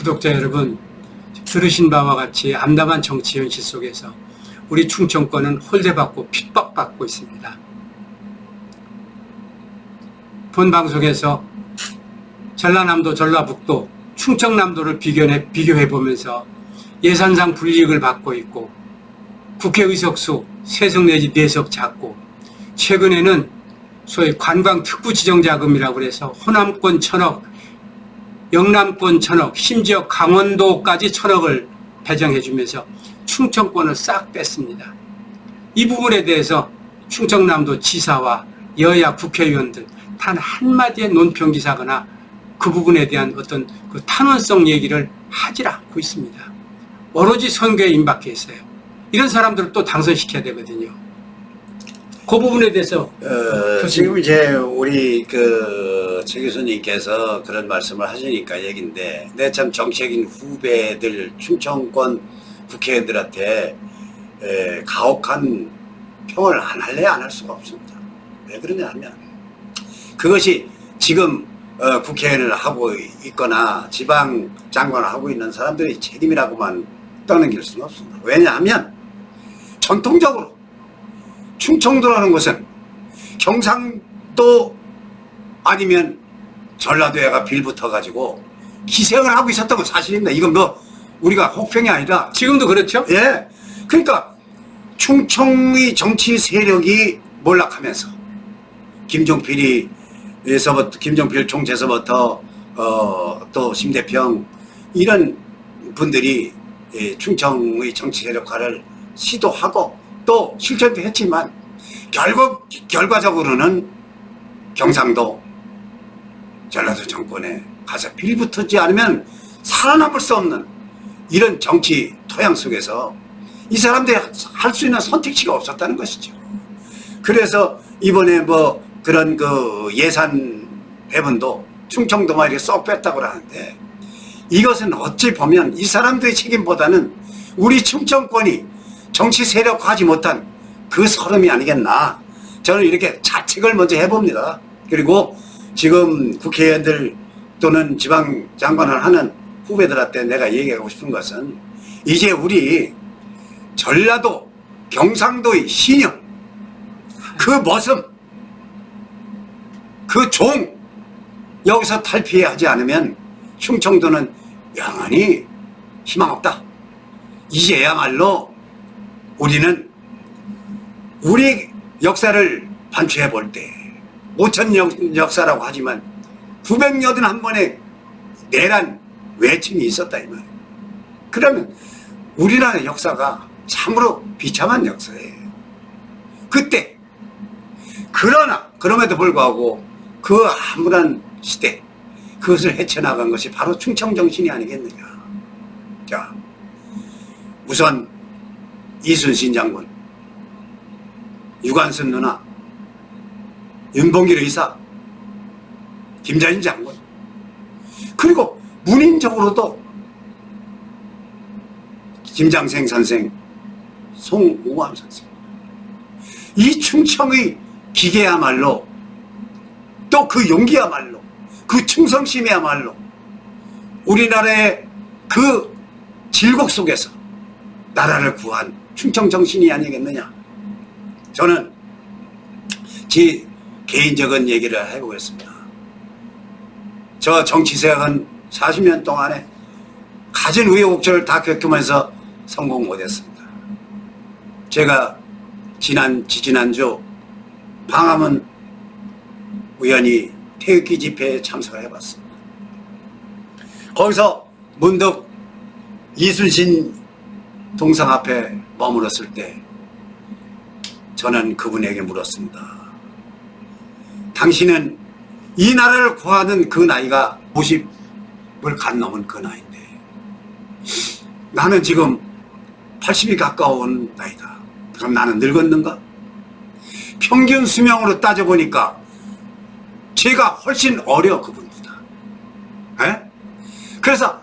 구독자 여러분, 들으신 바와 같이 암담한 정치 현실 속에서 우리 충청권은 홀대받고 핍박받고 있습니다. 본 방송에서 전라남도, 전라북도, 충청남도를 비교해보면서 예산상 불이익을 받고 있고 국회 의석수 3석 내지 4석 작고 최근에는 소위 관광특구 지정자금이라고 해서 호남권 1,000억, 영남권 1,000억, 심지어 강원도까지 1,000억을 배정해주면서 충청권을 싹 뺐습니다. 이 부분에 대해서 충청남도 지사와 여야 국회의원들 단 한마디의 논평기사거나 그 부분에 대한 어떤 그 탄원성 얘기를 하질 않고 있습니다. 오로지 선거에 임박해 있어요. 이런 사람들을 또 당선시켜야 되거든요. 그 부분에 대해서 지금 이제 우리 최 교수님께서 그런 말씀을 하시니까 얘긴데, 내 참 정치적인 후배들 충청권 국회의원들한테 가혹한 평을 안 할래 안 할 수가 없습니다. 왜 그러냐 하면 그것이 지금 국회의원을 하고 있거나 지방 장관을 하고 있는 사람들의 책임이라고만 떠넘길 수는 없습니다. 왜냐하면 전통적으로 충청도라는 것은 경상도 아니면 전라도에가 빌붙어가지고 기생을 하고 있었던 건 사실입니다. 이건 뭐 우리가 혹평이 아니라 지금도 그렇죠? 예. 그러니까 충청의 정치 세력이 몰락하면서 김종필 총재서부터 또 심대평 이런 분들이 충청의 정치 세력화를 시도하고 또 실천도 했지만 결과적으로는 경상도 전라도 정권에 가서 빌붙지 않으면 살아남을 수 없는 이런 정치 토양 속에서 이 사람들이 할 수 있는 선택지가 없었다는 것이죠. 그래서 이번에 뭐 그런 예산 배분도 충청도만 이렇게 쏙 뺐다고 하는데, 이것은 어찌 보면 이 사람들의 책임보다는 우리 충청권이 정치 세력화하지 못한 그 서름이 아니겠나, 저는 이렇게 자책을 먼저 해봅니다. 그리고 지금 국회의원들 또는 지방장관을 하는 후배들한테 내가 얘기하고 싶은 것은, 이제 우리 전라도 경상도의 신형, 그 모습, 그 종 여기서 탈피하지 않으면 충청도는 영원히 희망 없다. 이제야말로 우리는 우리 역사를 반추해 볼 때 5,000년 역사라고 하지만 981번의 내란 외침이 있었다 이 말이에요. 그러면 우리나라 역사가 참으로 비참한 역사예요. 그때 그럼에도 불구하고 그 암울한 시대, 그것을 헤쳐나간 것이 바로 충청정신이 아니겠느냐. 자, 우선 이순신 장군, 유관순 누나, 윤봉길 의사, 김자인 장군, 그리고 문인적으로도 김장생 선생, 송우암 선생, 이 충청의 기계야말로, 또 그 용기야말로, 그 충성심이야말로 우리나라의 그 질곡 속에서 나라를 구한 충청정신이 아니겠느냐. 저는 제 개인적인 얘기를 해보겠습니다. 저 정치생활은 40년 동안에 가진 우여곡절을 다 겪으면서 성공 못했습니다. 제가 지지난주 광화문 우연히 태극기 집회에 참석을 해봤습니다. 거기서 문득 이순신 동상 앞에 머물렀을 때 저는 그분에게 물었습니다. 당신은 이 나라를 구하는 그 나이가 50을 간 넘은 그 나이인데 나는 지금 80이 가까운 나이다. 그럼 나는 늙었는가? 평균 수명으로 따져보니까 제가 훨씬 어려 그분보다. 에? 그래서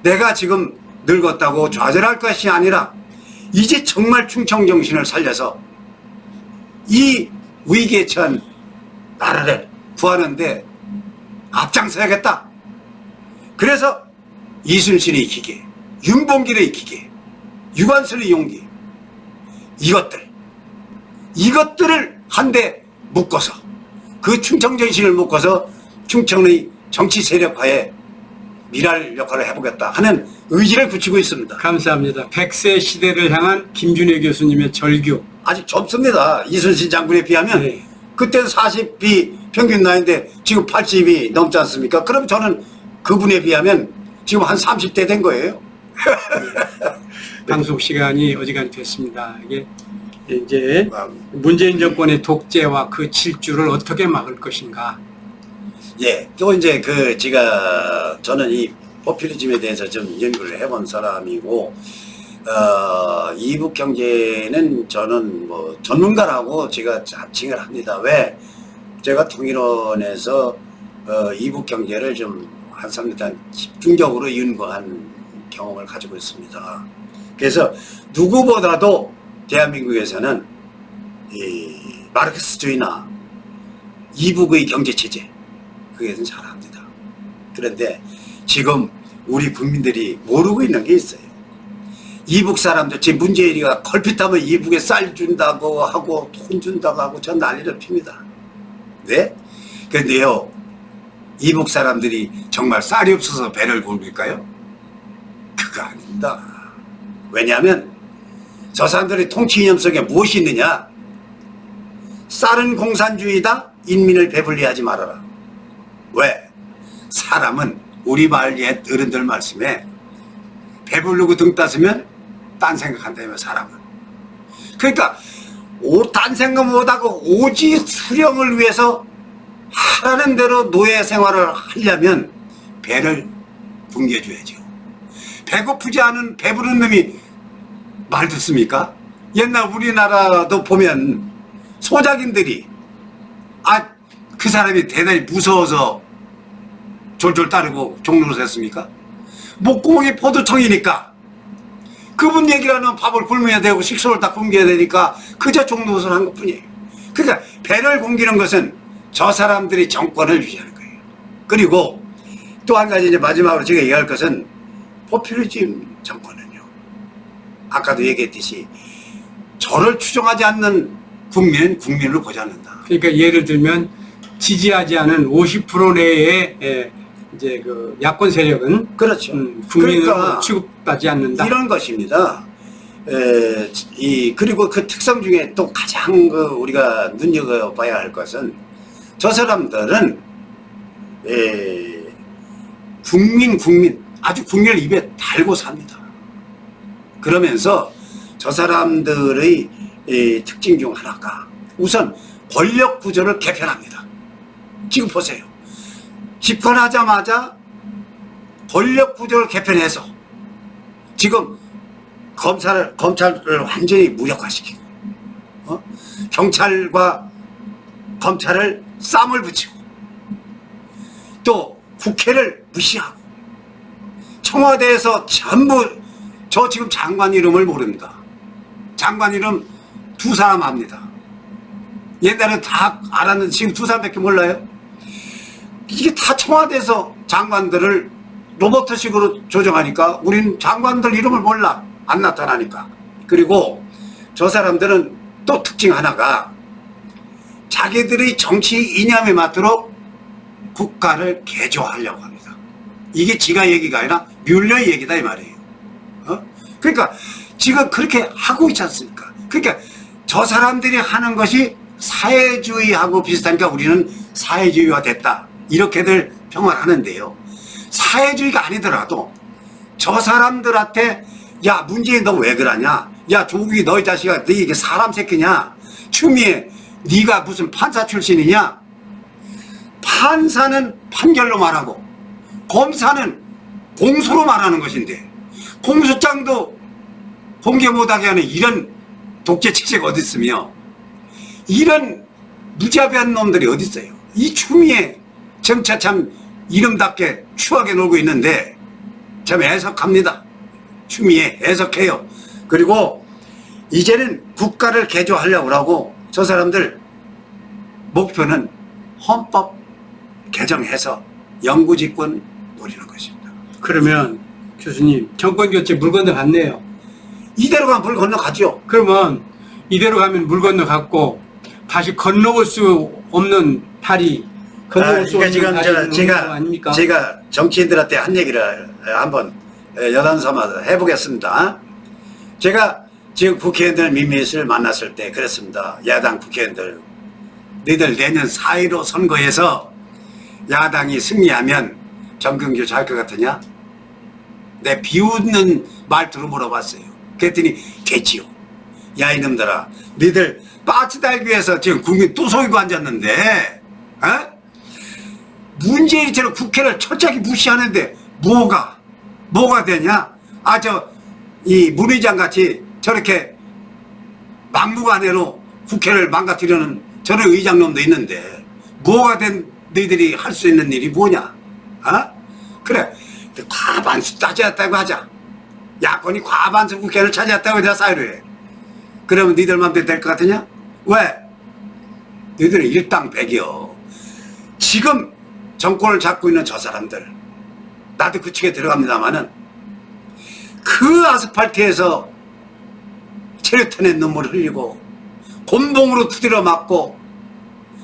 내가 지금 늙었다고 좌절할 것이 아니라 이제 정말 충청정신을 살려서 이 위기에 처한 나라를 구하는데 앞장서야겠다. 그래서 이순신의 기계, 윤봉길의 기계, 유관순의 용기, 이것들을 한데 묶어서 그 충청 정신을 묶어서 충청의 정치 세력화에 미랄 역할을 해보겠다 하는 의지를 굳히고 있습니다. 감사합니다. 100세 시대를 향한 김준혜 교수님의 절규. 아직 젊습니다. 이순신 장군에 비하면 네. 그때는 40이 평균 나이인데 지금 80이 넘지 않습니까? 그럼 저는 그분에 비하면 지금 한 30대 된 거예요. 방송 시간이 어지간히 됐습니다. 이게 이제 문재인 정권의 독재와 그 질주를 어떻게 막을 것인가. 예, 또 이제 저는 이 포퓰리즘에 대해서 좀 연구를 해본 사람이고, 이북 경제는 저는 뭐 전문가라고 제가 자칭을 합니다. 왜? 제가 통일원에서 이북 경제를 좀 한참 집중적으로 연구한 경험을 가지고 있습니다. 그래서 누구보다도 대한민국에서는 이 마르크스주의나 이북의 경제체제, 그게 잘 압니다. 그런데 지금 우리 국민들이 모르고 있는 게 있어요. 이북 사람들, 지금 문재인이가 걸핏하면 이북에 쌀 준다고 하고 돈 준다고 하고 전 난리를 핍니다. 네? 근데요, 이북 사람들이 정말 쌀이 없어서 배를 굴릴까요? 그거 아닙니다. 왜냐하면 저 사람들의 통치 이념 속에 무엇이 있느냐? 쌀은 공산주의다, 인민을 배불리하지 말아라. 왜? 사람은 우리 마을 옛 어른들 말씀에 배부르고 등 따스면 딴 생각한다며, 사람은. 그러니까 딴 생각 못하고 오직 수령을 위해서 하라는 대로 노예 생활을 하려면 배를 굶겨줘야죠. 배고프지 않은 배부른 놈이 말 듣습니까? 옛날 우리나라도 보면 소작인들이 그 사람이 대단히 무서워서 졸졸 따르고 종로를 했습니까? 목공이 포도청이니까 그분 얘기를 하면 밥을 굶어야 되고 식소를 다 굶겨야 되니까 그저 종로를 한 것뿐이에요. 그러니까 배를 굶기는 것은 저 사람들이 정권을 유지하는 거예요. 그리고 또 한 가지 이제 마지막으로 제가 얘기할 것은 포퓰리즘 정권은요, 아까도 얘기했듯이 저를 추종하지 않는 국민은 국민으로 보지 않는다. 그러니까 예를 들면 지지하지 않은 50% 내의 이제 그 야권 세력은 그렇죠. 국민으로 그러니까 취급하지 않는다. 이런 것입니다. 그리고 그 특성 중에 또 가장 우리가 눈여겨봐야 할 것은 저 사람들은 국민 아주 국민을 입에 달고 삽니다. 그러면서 저 사람들의 특징 중 하나가 우선 권력 구조를 개편합니다. 지금 보세요. 집권하자마자 권력 구조를 개편해서 지금 검찰을 완전히 무력화시키고, 경찰과 검찰을 쌈을 붙이고, 또 국회를 무시하고, 청와대에서 전부, 저 지금 장관 이름을 모릅니다. 장관 이름 2사람 압니다. 옛날에 다 알았는데 지금 2사람밖에 몰라요. 이게 다 청와대에서 장관들을 로봇식으로 조정하니까 우리는 장관들 이름을 몰라. 안 나타나니까. 그리고 저 사람들은 또 특징 하나가 자기들의 정치 이념에 맞도록 국가를 개조하려고 합니다. 이게 지가 얘기가 아니라 뮬러의 얘기다 이 말이에요. 그러니까 지금 그렇게 하고 있지 않습니까? 그러니까 저 사람들이 하는 것이 사회주의하고 비슷하니까 우리는 사회주의화 됐다, 이렇게들 평을 하는데요. 사회주의가 아니더라도 저 사람들한테 야, 문재인 너 왜 그러냐? 야, 조국이 너희 자식아, 너 이게 사람 새끼냐? 추미애, 네가 무슨 판사 출신이냐? 판사는 판결로 말하고 검사는 공소로 말하는 것인데 공소장도 공개 못하게 하는 이런 독재 체제가 어디 있으며 이런 무자비한 놈들이 어디 있어요? 이 추미애 정차 참 이름답게 추하게 놀고 있는데 참 애석합니다. 추미애 애석해요. 그리고 이제는 국가를 개조하려고 하고 저 사람들 목표는 헌법 개정해서 영구집권 노리는 것입니다. 그러면 교수님, 정권 교체 물 건너 갔네요. 이대로 가면 물 건너가죠. 그러면 이대로 가면 물 건너 갔고 다시 건너올 수 없는 다리, 건너올 수 없는 지금 다리는 없는 거 아닙니까? 제가 정치인들한테 한 얘기를 한번 여담 삼아서 해보겠습니다. 제가 지금 국회의원들 민민을 만났을 때 그랬습니다. 야당 국회의원들, 너희들 내년 4.15 선거에서 야당이 승리하면 정경규 잘 것 같으냐? 내 비웃는 말투로 물어봤어요. 그랬더니 됐지요. 야 이놈들아, 너희들 빠치 달기 위해서 지금 국민 또 속이고 앉았는데, 어? 문재인처럼 국회를 철저하게 무시하는데 뭐가 되냐? 이 문의장 같이 저렇게 막무가내로 국회를 망가뜨리는 저런 의장놈도 있는데 뭐가 된 너희들이 할 수 있는 일이 뭐냐? 어? 그래, 과반수 따졌다고 하자. 야권이 과반수 국회를 차지했다고 해야 사유를 해. 그러면 너희들 맘대로 될 것 같으냐? 왜? 너희들은 일당백이요. 지금 정권을 잡고 있는 저 사람들, 나도 그 축에 들어갑니다마는 그 아스팔트에서 체류탄의 눈물을 흘리고 곤봉으로 두드려 맞고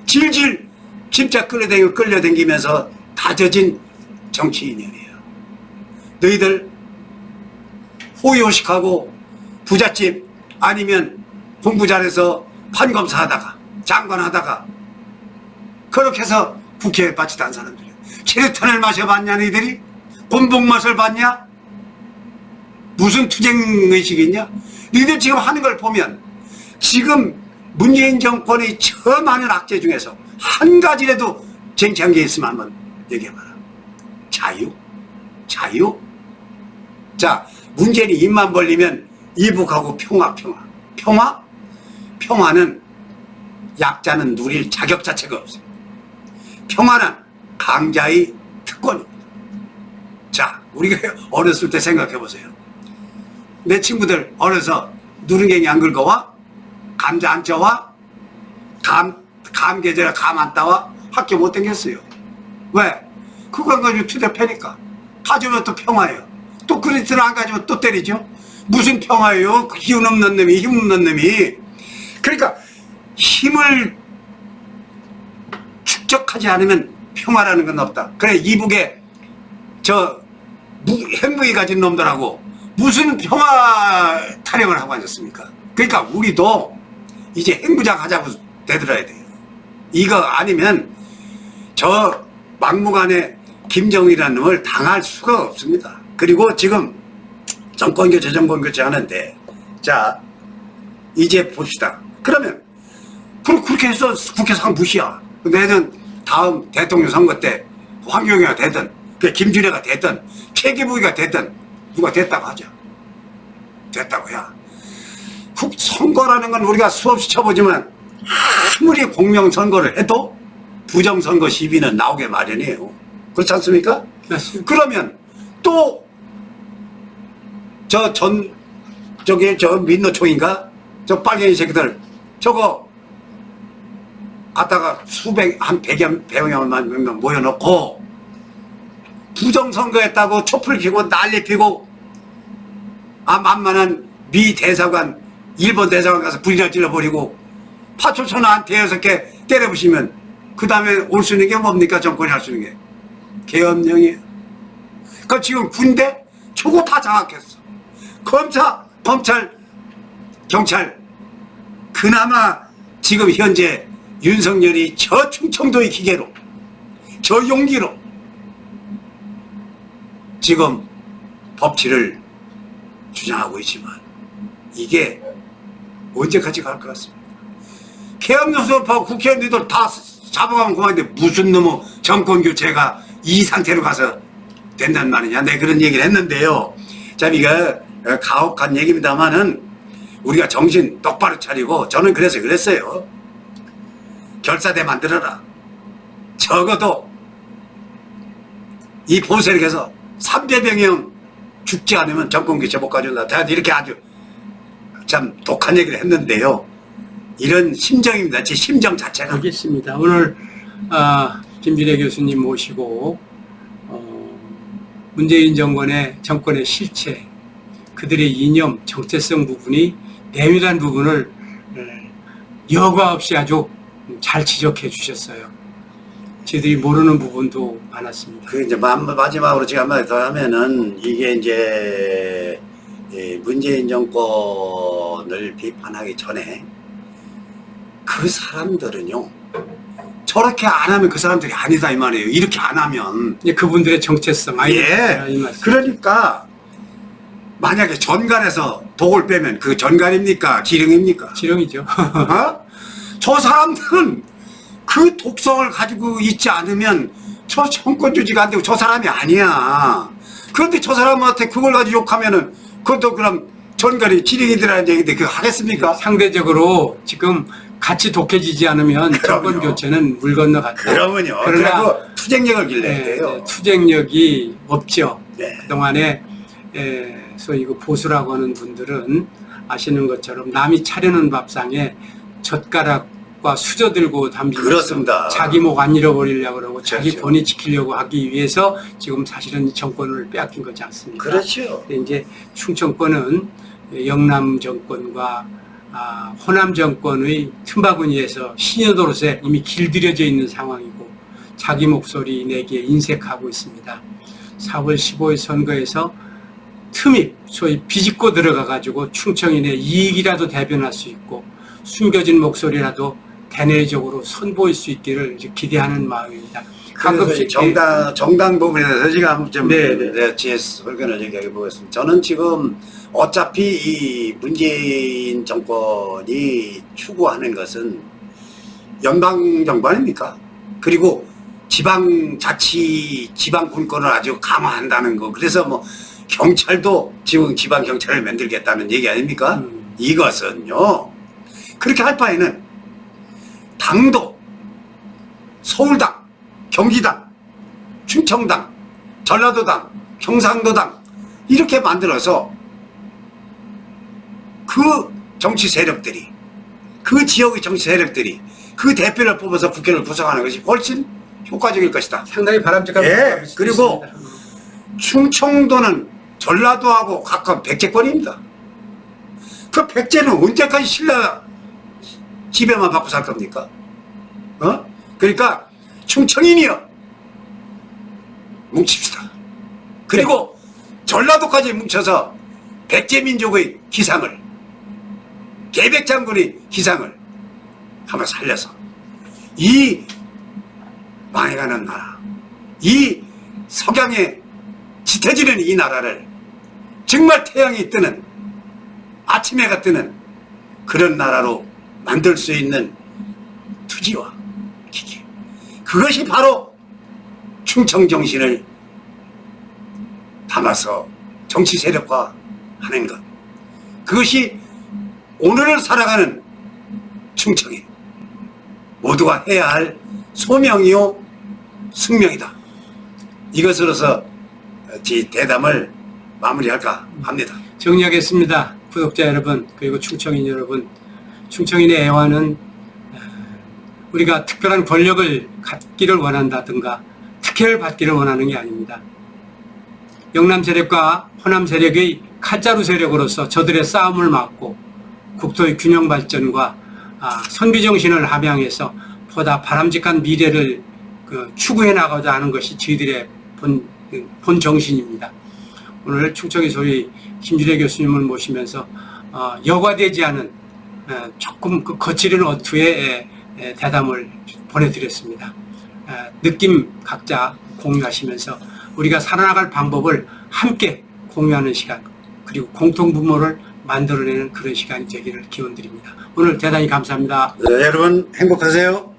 질질 진짜 끌려다니면서 다져진 정치인이에요. 너희들 호의호식하고 부잣집 아니면 공부 잘해서 판검사하다가 장관하다가 그렇게 해서 국회에 바치던 사람들이에요. 체류탄을 마셔봤냐 너희들이? 곤봉 맛을 봤냐? 무슨 투쟁의식이 있냐? 너희들 지금 하는 걸 보면 지금 문재인 정권의 저 많은 악재 중에서 한 가지라도 쟁취한 게 있으면 한번 얘기해봐라. 자유? 자, 문재인이 입만 벌리면 이북하고 평화. 평화는 약자는 누릴 자격 자체가 없어요. 평화는 강자의 특권입니다. 자, 우리가 어렸을 때 생각해보세요. 내 친구들 어려서 누룽갱이 안 긁어와? 감자 안 쪄와? 감 계절에 감 안 따와? 학교 못 다녔어요. 왜? 그거 안 가지고 투대 패니까. 가져오면 또 평화예요. 또 그리스를 안 가지고 또 때리죠. 무슨 평화예요? 힘 없는 놈이. 그러니까 힘을 축적하지 않으면 평화라는 건 없다. 그래, 이북에 핵무기 가진 놈들하고 무슨 평화 타령을 하고 앉았습니까? 그러니까 우리도 이제 핵무장 하자고 되들어야 돼요. 이거 아니면 저 막무가내 김정일이라는 놈을 당할 수가 없습니다. 그리고 지금 정권교체 하는데, 자, 이제 봅시다. 그러면 그렇게 해서 국회 상 무시야. 내년 다음 대통령 선거 때 황교안이가 되든 김준혜가 되든 최기부기가 되든 누가 됐다고 하자. 됐다고 야. 선거라는 건 우리가 수없이 쳐보지만 아무리 공명선거를 해도 부정선거 시비는 나오게 마련이에요. 그렇지 않습니까? 맞습니다. 그러면 또 저 민노총인가? 저 빨갱이 새끼들 저거 갖다가 한 100여만 명 모여놓고 부정선거했다고 촛불 켜고 난리 피고 만만한 미 대사관 일본 대사관 가서 불이나 찔러버리고 파초천하 한 대여섯 개 때려부시면 그 다음에 올 수 있는 게 뭡니까? 정권이 할 수 있는 게 계엄령이에요. 그 지금 군대 저거 다 장악했어. 검찰 경찰 그나마 지금 현재 윤석열이 저 충청도의 기계로 저 용기로 지금 법치를 주장하고 있지만 이게 언제까지 갈 것 같습니다. 계엄령수업하고 국회의원들 다 잡아가면 그만인데 무슨 놈의 정권교체가 이 상태로 가서 된단 말이냐. 내 그런 얘기를 했는데요. 참 이거 가혹한 얘기입니다만은 우리가 정신 똑바로 차리고 저는 그래서 그랬어요. 결사대 만들어라. 적어도 이 보세력에서 300명이 죽지 않으면 정권교체 못 가져온다. 이렇게 아주 참 독한 얘기를 했는데요. 이런 심정입니다. 제 심정 자체가. 알겠습니다. 오늘 김준혜 교수님 모시고 문재인 정권의 실체, 그들의 이념, 정체성 부분이 내밀한 부분을 여과 없이 아주 잘 지적해 주셨어요. 저희들이 모르는 부분도 많았습니다. 그 이제 마지막으로 제가 한마디 더 하면은 이게 이제 이 문재인 정권을 비판하기 전에 그 사람들은요 저렇게 안 하면 그 사람들이 아니다 이 말이에요. 이렇게 안 하면 이제 그분들의 정체성, 이 말씀. 그러니까 만약에 전갈에서 독을 빼면 그 전갈입니까? 지령입니까? 지령이죠. 어? 저 사람들은 그 독성을 가지고 있지 않으면 저 정권 유지가 안 되고 저 사람이 아니야. 그런데 저 사람한테 그걸 가지고 욕하면은 그것도 그럼 전갈이 지령이더라는 얘기인데 그거 하겠습니까? 상대적으로 지금 같이 독해지지 않으면 그럼요. 정권 교체는 물 건너갔다. 그러면요. 그러나 그리고 투쟁력을 길러야 네, 돼요. 네, 투쟁력이 없죠. 네. 그동안에 소위 그 보수라고 하는 분들은 아시는 것처럼 남이 차려놓은 밥상에 젓가락과 수저 들고 담비면서 그렇습니다. 자기 목 안 잃어버리려고 그러고 자기 그렇죠. 본인 지키려고 하기 위해서 지금 사실은 정권을 빼앗긴 거지 않습니까? 그렇죠. 근데 이제 충청권은 영남 정권과 호남 정권의 틈바구니에서 신여도로에 이미 길들여져 있는 상황이고 자기 목소리 내기에 인색하고 있습니다. 4월 15일 선거에서 틈이 소위 비집고 들어가 가지고 충청인의 이익이라도 대변할 수 있고 숨겨진 목소리라도 대내적으로 선보일 수 있기를 이제 기대하는 마음입니다. 가끔씩 정당 부분에 대해서 제가 좀 네. 제 설견을 얘기해 보겠습니다. 저는 지금 어차피 이 문재인 정권이 추구하는 것은 연방 정부 아닙니까? 그리고 지방자치, 지방분권을 아주 강화한다는 거. 그래서 뭐 경찰도 지금 지방경찰을 만들겠다는 얘기 아닙니까? 이것은요. 그렇게 할 바에는 당도, 서울당, 경기당, 충청당, 전라도당, 경상도당 이렇게 만들어서 그 정치 세력들이 그 지역의 정치 세력들이 그 대표를 뽑아서 국회를 구성하는 것이 훨씬 효과적일 것이다. 상당히 바람직한 예, 그리고 충청도는 전라도하고 가까운 백제권입니다. 그 백제는 언제까지 신라 지배만 받고 살 겁니까? 그러니까 충청인이요 뭉칩시다. 그리고 전라도까지 뭉쳐서 백제민족의 기상을 계백장군의 기상을 한번 살려서 이 망해가는 나라, 이 석양에 짙어지는 이 나라를 정말 태양이 뜨는 아침 해가 뜨는 그런 나라로 만들 수 있는 투지와 기계, 그것이 바로 충청 정신을 담아서 정치 세력화하는 것, 그것이 오늘을 살아가는 충청인 모두가 해야 할 소명이요 숙명이다. 이것으로서 제 대담을 마무리할까 합니다. 정리하겠습니다. 구독자 여러분, 그리고 충청인 여러분, 충청인의 애환은 우리가 특별한 권력을 갖기를 원한다든가 특혜를 받기를 원하는 게 아닙니다. 영남 세력과 호남 세력의 칼자루 세력으로서 저들의 싸움을 막고 국토의 균형 발전과 선비 정신을 함양해서 보다 바람직한 미래를 추구해 나가자 하는 것이 저희들의 본 정신입니다. 오늘 충청의 소위 김주래 교수님을 모시면서 여과되지 않은 조금 그 거칠은 어투의 대담을 보내드렸습니다. 느낌 각자 공유하시면서 우리가 살아나갈 방법을 함께 공유하는 시간, 그리고 공통분모를 만들어내는 그런 시간이 되기를 기원드립니다. 오늘 대단히 감사합니다. 네, 여러분 행복하세요.